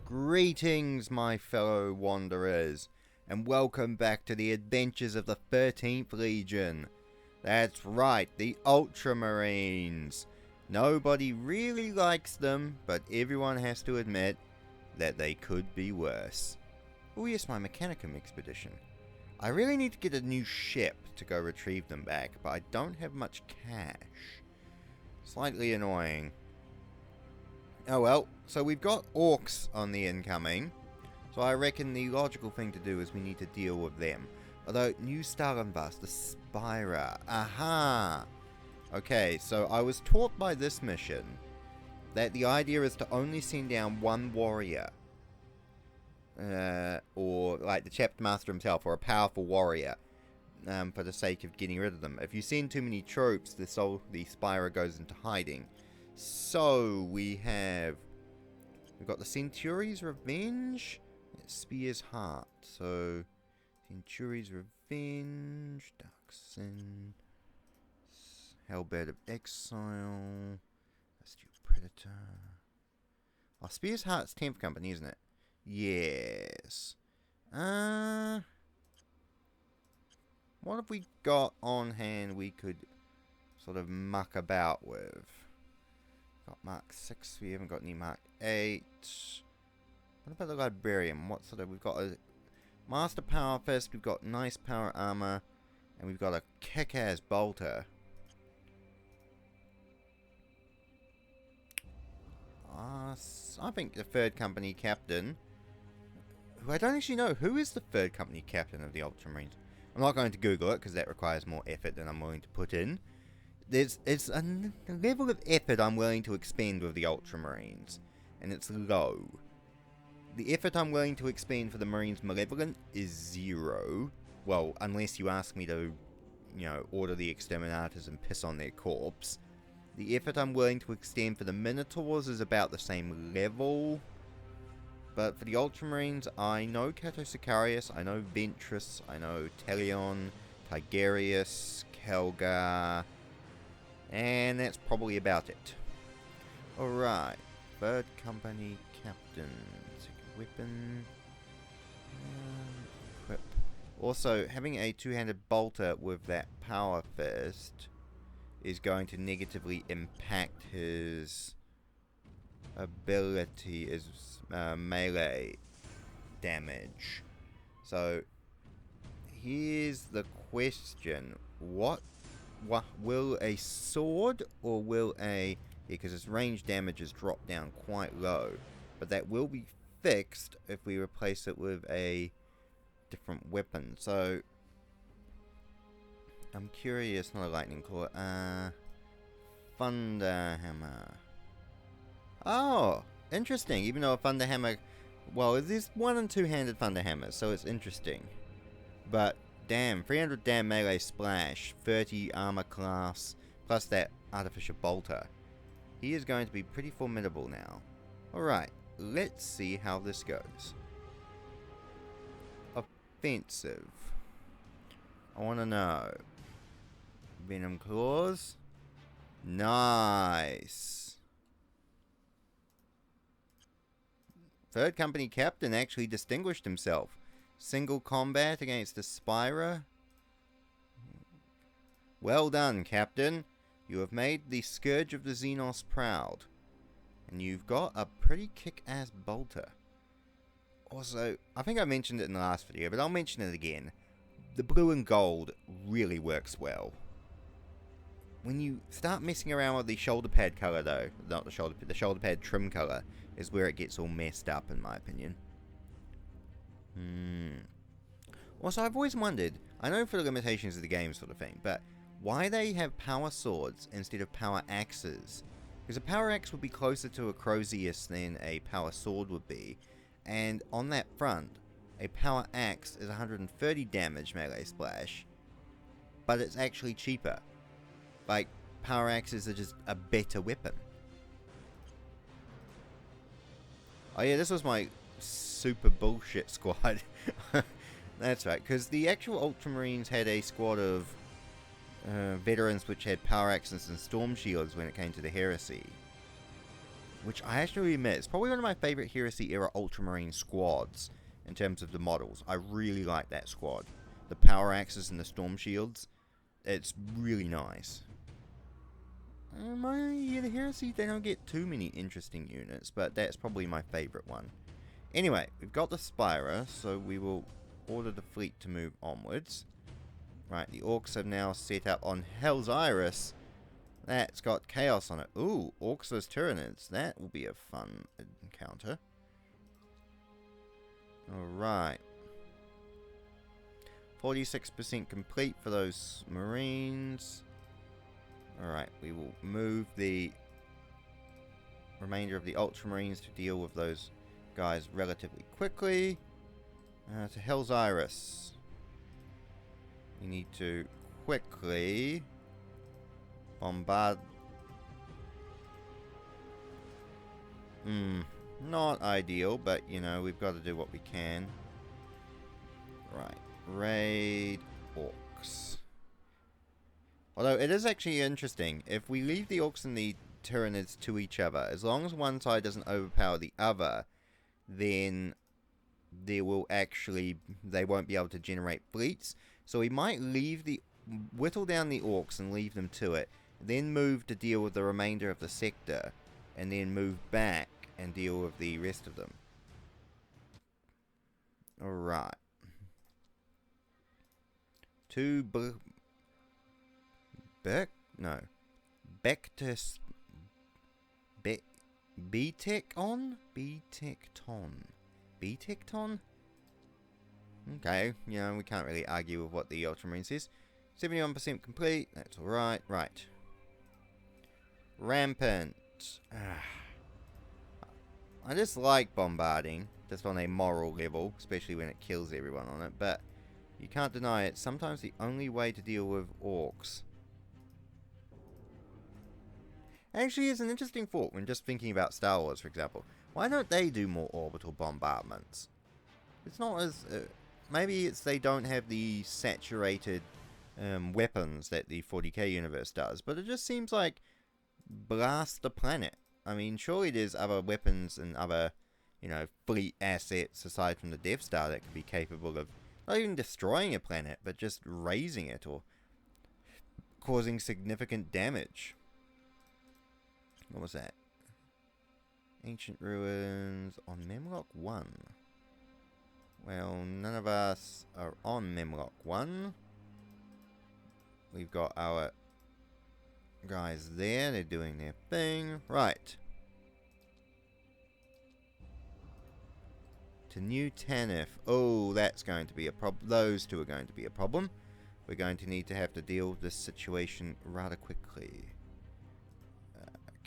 Greetings, my fellow wanderers, and welcome back to the adventures of the 13th Legion. That's right, the Ultramarines. Nobody really likes them, but everyone has to admit that they could be worse. Oh yes, my Mechanicum expedition. I really need to get a new ship to go retrieve them back, but I don't have much cash. Slightly annoying. Oh well, so we've got Orks on the incoming, so I reckon the logical thing to do is we need to deal with them. Although, New Stalinvas, the Spira, aha! Okay, so I was taught by this mission that the idea is to only send down one warrior. Or like the chapter master himself, or a powerful warrior, for the sake of getting rid of them. If you send too many troops, the Spira goes into hiding. So we've got the Centuri's Revenge, Spear's Heart. So Centuri's Revenge, Dark Sin, Hellbed of Exile, Astute Predator. Oh, Spear's Heart's 10th company, isn't it? Yes. What have we got on hand we could sort of muck about with? Got Mark 6, we haven't got any Mark 8. What about the Librarian? What sort of, we've got a Master Power Fist, we've got nice power armor, and we've got a kick-ass bolter. I think the third company captain, who I don't actually know, who is the third company captain of the Ultramarines? I'm not going to Google it, because that requires more effort than I'm willing to put in. It's a level of effort I'm willing to expend with the Ultramarines, and it's low. The effort I'm willing to expend for the Marines Malevolent is 0. Well, unless you ask me to, order the Exterminators and piss on their corpse. The effort I'm willing to extend for the Minotaurs is about the same level. But for the Ultramarines, I know Cato Sicarius, I know Ventress, I know Talion, Tigerius, Kelgar, and that's probably about it. Alright, third company captain, second weapon, equip. Also, having a two-handed bolter with that power fist is going to negatively impact his ability, his melee damage. So, here's the question. What will a sword, or will because its range damage has dropped down quite low, but that will be fixed if we replace it with a different weapon. So I'm curious. Not a lightning claw, thunder hammer. Oh, interesting. Even though a thunder hammer, well, there's one and two-handed thunder hammers, so it's interesting. But damn, 300 damn melee splash, 30 armor class, plus that artificial bolter. He is going to be pretty formidable now. Alright, let's see how this goes. Offensive. I want to know. Venom claws. Nice. Third company captain actually distinguished himself. Single combat against the Spira. Well done, Captain. You have made the Scourge of the Xenos proud. And you've got a pretty kick-ass bolter. Also, I think I mentioned it in the last video, but I'll mention it again. The blue and gold really works well. When you start messing around with the shoulder pad colour though, not the shoulder pad trim colour, is where it gets all messed up in my opinion. Also, I've always wondered, I know for the limitations of the game sort of thing, but why they have power swords instead of power axes? Because a power axe would be closer to a Crozius than a power sword would be, and on that front, a power axe is 130 damage melee splash, but it's actually cheaper. Like, power axes are just a better weapon. Oh yeah, this was my super bullshit squad. That's right, because the actual Ultramarines had a squad of veterans which had power axes and storm shields when it came to the heresy. which I actually admit is probably one of my favorite Heresy era Ultramarine squads in terms of the models. I really like that squad. The power axes and the storm shields. It's really nice. Yeah, the Heresy, they don't get too many interesting units, but that's probably my favorite one. Anyway, we've got the Spira, so we will order the fleet to move onwards. Right, the Orks have now set up on Hell's Iris. That's got Chaos on it. Ooh, Orks vs Tyranids. That will be a fun encounter. Alright. 46% complete for those Marines. Alright, we will move the remainder of the Ultramarines to deal with those guys relatively quickly. To Hell's Iris. We need to quickly bombard. Not ideal, but you know, we've got to do what we can. Right, raid Orks. Although it is actually interesting, if we leave the Orks and the Tyranids to each other, as long as one side doesn't overpower the other, then they won't be able to generate fleets. So we might whittle down the Orks and leave them to it, then move to deal with the remainder of the sector, and then move back and deal with the rest of them. Alright. Betecton? Okay, you know, we can't really argue with what the Ultramarine says. 71% complete, that's alright. Right. Rampant. I just like bombarding, just on a moral level, especially when it kills everyone on it, but you can't deny it, sometimes the only way to deal with Orks. Actually, it's an interesting thought when just thinking about Star Wars, for example. Why don't they do more orbital bombardments? It's not as... maybe it's they don't have the saturated weapons that the 40k universe does, but it just seems like blast the planet. I mean, surely there's other weapons and other, you know, fleet assets aside from the Death Star that could be capable of not even destroying a planet, but just razing it or causing significant damage. What was that? Ancient ruins on Memlock 1. Well, none of us are on Memlock 1. We've got our guys there. They're doing their thing. Right. To New Tanith. Oh, that's going to be a problem. Those two are going to be a problem. We're going to need to have to deal with this situation rather quickly.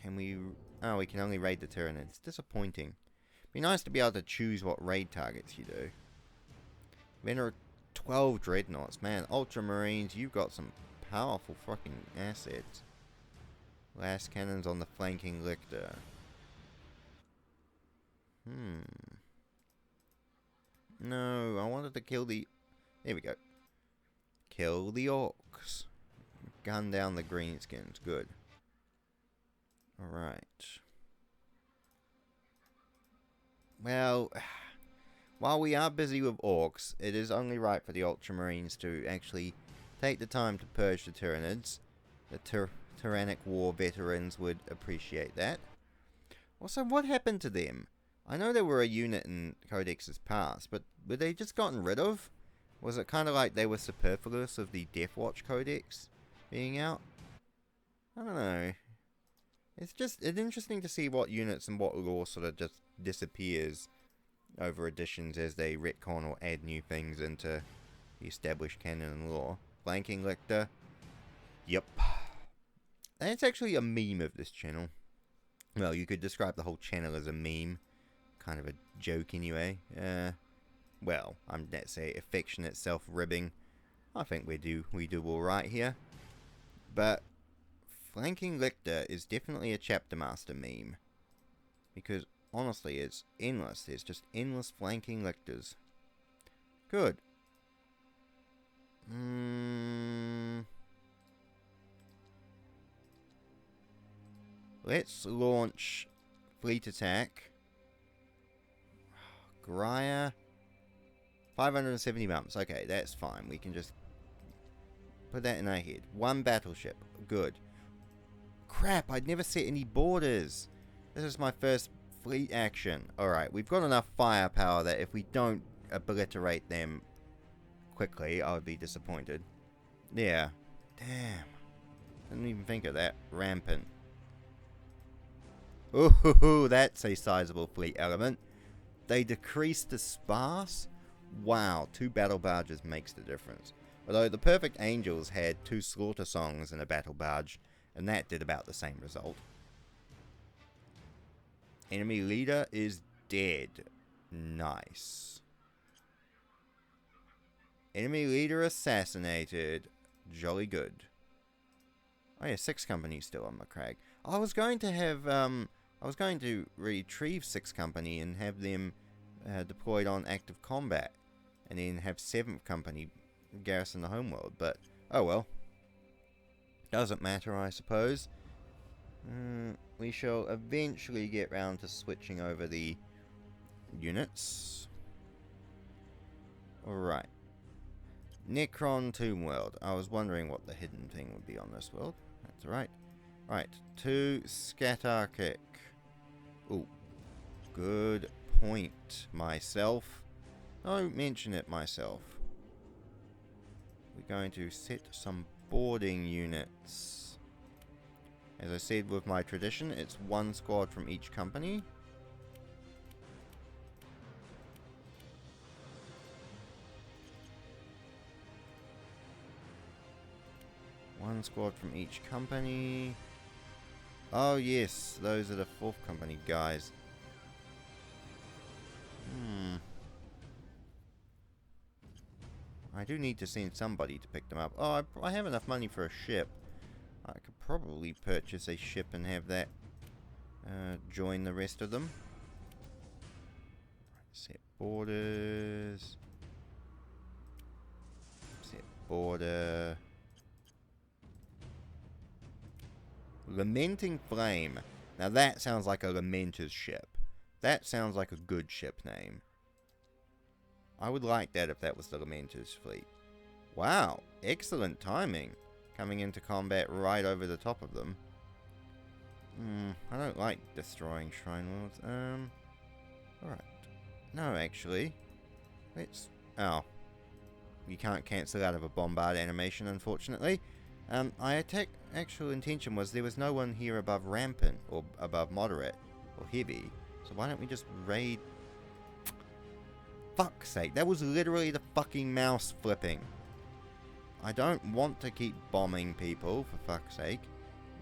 Can we... Oh, we can only raid the Tyranids. It's disappointing. Be nice to be able to choose what raid targets you do. Then there are 12 Dreadnoughts. Man, Ultramarines, you've got some powerful fucking assets. Last cannons on the flanking Lictor. No, I wanted to kill the... There we go. Kill the Orks. Gun down the greenskins. Good. Alright. Well, while we are busy with Orks, it is only right for the Ultramarines to actually take the time to purge the Tyranids. The Tyrannic War veterans would appreciate that. Also, what happened to them? I know they were a unit in Codex's past, but were they just gotten rid of? Was it kind of like they were superfluous of the Deathwatch Codex being out? I don't know. It's interesting to see what units and what lore sort of just disappears over editions as they retcon or add new things into the established canon and lore. Flanking Lictor. Yep. That's actually a meme of this channel. Well, you could describe the whole channel as a meme. Kind of a joke anyway. Well, let's say affectionate self-ribbing. I think we do alright here. But Flanking Lictor is definitely a Chapter Master meme. Because, honestly, it's endless. There's just endless Flanking Lictors. Good. Let's launch fleet attack. Graya. 570 bumps. Okay, that's fine. We can just put that in our head. One battleship. Good. Crap, I'd never set any borders. This is my first fleet action. Alright, we've got enough firepower that if we don't obliterate them quickly, I would be disappointed. Yeah. Damn. Didn't even think of that. Rampant. Ooh, that's a sizable fleet element. They decreased the sparse? Wow, 2 battle barges makes the difference. Although the Perfect Angels had 2 slaughter songs in a battle barge, and that did about the same result. Enemy leader is dead. Nice. Enemy leader assassinated. Jolly good. Oh yeah, 6 companies still on the crag. I was going to have, I was going to retrieve 6 company and have them deployed on active combat. And then have 7th company garrison the homeworld, but oh well. Doesn't matter, I suppose. We shall eventually get round to switching over the units. Alright. Necron Tomb World. I was wondering what the hidden thing would be on this world. That's right. Right. 2 Scatter Kick. Ooh. Good point. Myself. Don't mention it myself. We're going to set some boarding units. As I said with my tradition, it's 1 squad from each company. One squad from each company. Oh yes, those are the 4th company guys. I do need to send somebody to pick them up. Oh, I have enough money for a ship. I could probably purchase a ship and have that join the rest of them. Set borders. Set border. Lamenting Flame. Now that sounds like a Lamenter's ship. That sounds like a good ship name. I would like that if that was the Lamenter's fleet. Wow, excellent timing. Coming into combat right over the top of them. I don't like destroying shrine worlds. Alright. No, actually. Let's... Oh. You can't cancel out of a bombard animation, unfortunately. My actual intention was there was no one here above rampant, or above moderate, or heavy. So why don't we just raid... Fuck's sake, that was literally the fucking mouse flipping. I don't want to keep bombing people, for fuck's sake.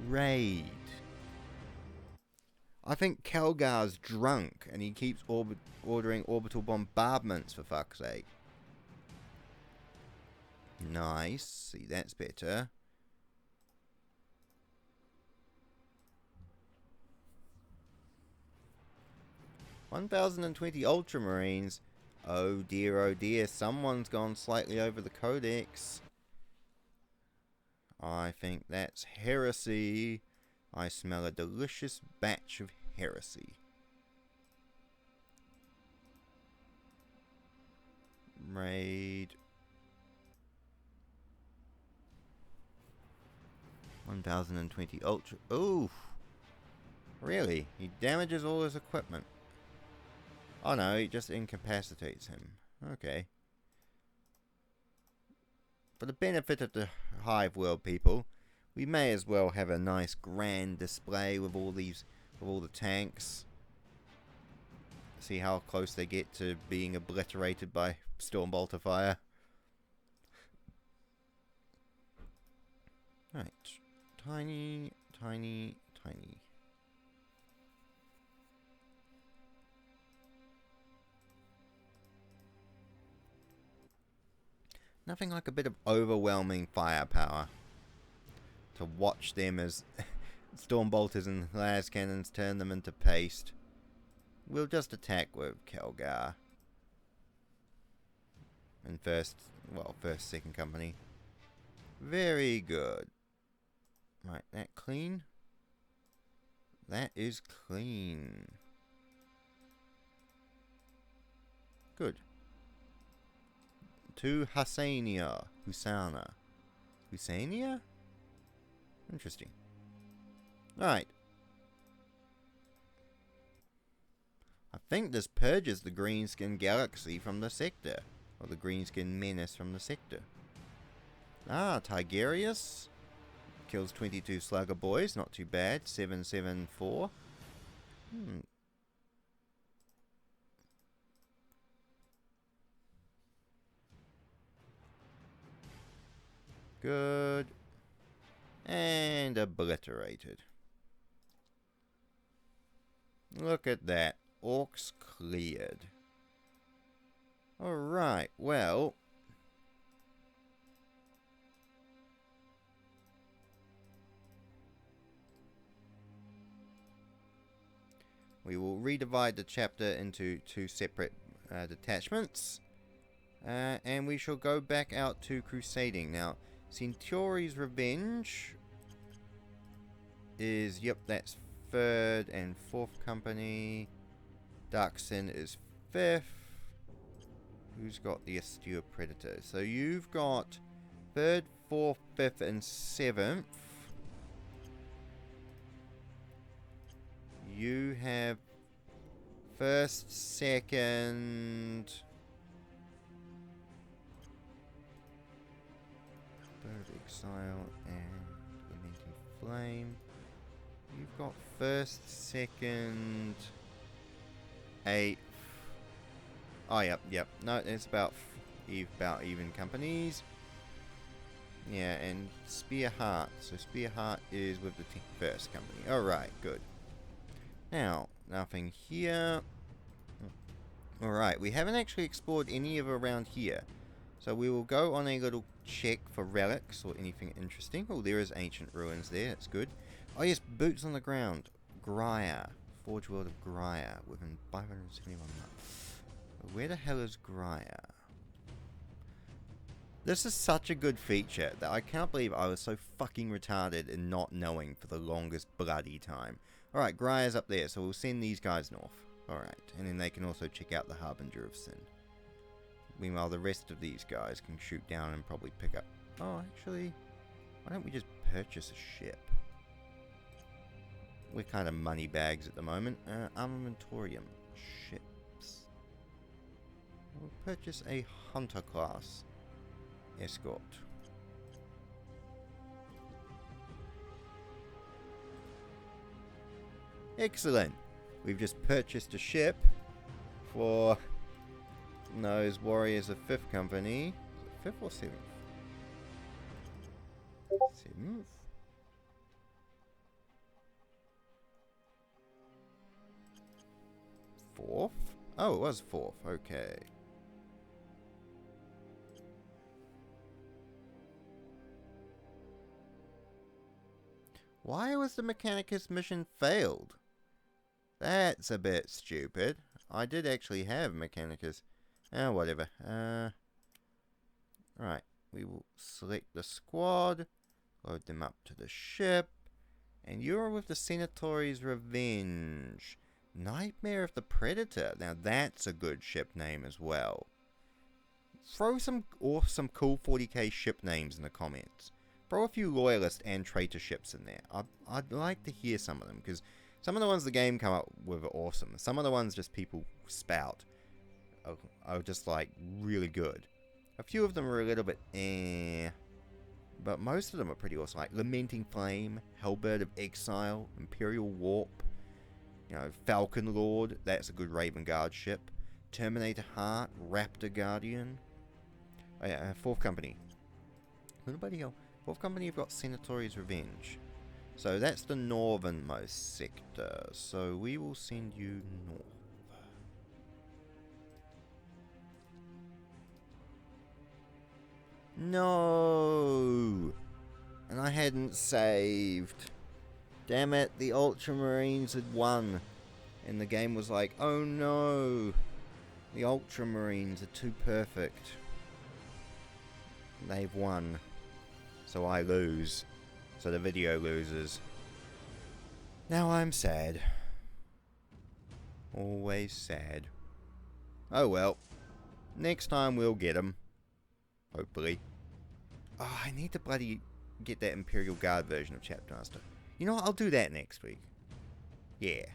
Raid. I think Kelgar's drunk, and he keeps ordering orbital bombardments, for fuck's sake. Nice. See, that's better. $1,020 Ultramarines. Oh dear, someone's gone slightly over the codex. I think that's heresy. I smell a delicious batch of heresy. Raid. 1020 Ultra. Ooh. Really? He damages all his equipment. Oh no, it just incapacitates him. Okay. For the benefit of the Hive World people, we may as well have a nice grand display with all the tanks. See how close they get to being obliterated by Stormbolter fire. Right. Tiny, tiny, tiny. Nothing like a bit of overwhelming firepower to watch them as Stormbolters and las cannons turn them into paste. We'll just attack with Kelgar. And second company. Very good. Right, that clean. that is clean. Good. To Husania. Husania? Interesting. Alright. I think this purges the Greenskin Galaxy from the sector. Or the Greenskin Menace from the sector. Ah, Tigerius. Kills 22 Slugger Boys. Not too bad. 774. Good. And obliterated. Look at that. Orks cleared. Alright, well. We will redivide the chapter into 2 separate detachments. And we shall go back out to crusading. Now, Centauri's Revenge is, yep, that's 3rd and 4th company. Dark Sin is 5th. Who's got the Astute Predator? So you've got 3rd, 4th, 5th, and 7th. You have 1st, 2nd... 3rd Exile and Lamenting Flame. You've got 1st, 2nd, 8th. Oh, yep. No, it's about even companies. Yeah, and Spearheart. So Spearheart is with the 1st company. Alright, good. Now, nothing here. Alright, we haven't actually explored any of around here. So we will go on a little check for relics or anything interesting. Oh, there is ancient ruins there. That's good. Oh, yes, boots on the ground. Grya. Forge World of Grya within 571 months. Where the hell is Grya? This is such a good feature that I can't believe I was so fucking retarded in not knowing for the longest bloody time. Alright, Grya's up there, so we'll send these guys north. Alright, and then they can also check out the Harbinger of Sin. Meanwhile, the rest of these guys can shoot down and probably pick up... Oh, actually, why don't we just purchase a ship? We're kind of money bags at the moment. Armamentorium. Ships. We'll purchase a Hunter class escort. Excellent. We've just purchased a ship for those warriors of 5th company. Is it 5th or 7th? 7th? Fourth? Oh, it was 4th. Okay. Why was the Mechanicus mission failed? That's a bit stupid. I did actually have Mechanicus. Oh, whatever. Right. We will select the squad. Load them up to the ship. And you're with the Senatori's Revenge. Nightmare of the Predator. Now that's a good ship name as well. Throw some cool 40k ship names in the comments. Throw a few loyalist and traitor ships in there. I'd like to hear some of them, because some of the ones the game come up with are awesome. Some of the ones just people spout are just like really good. A few of them are a little bit but most of them are pretty awesome. Like Lamenting Flame, Hellbird of Exile, Imperial Warp, you know, Falcon Lord, that's a good Raven Guard ship. Terminator Heart, Raptor Guardian. Oh yeah, 4th company. Anybody else? 4th company, you've got Senatori's Revenge. So that's the northernmost sector. So we will send you north. No! And I hadn't saved. Damn it, the Ultramarines had won. And the game was like, oh no! The Ultramarines are too perfect. They've won. So I lose. So the video loses. Now I'm sad. Always sad. Oh well. Next time we'll get him. Hopefully. Oh, I need to bloody get that Imperial Guard version of Chapter Master. You know what? I'll do that next week. Yeah.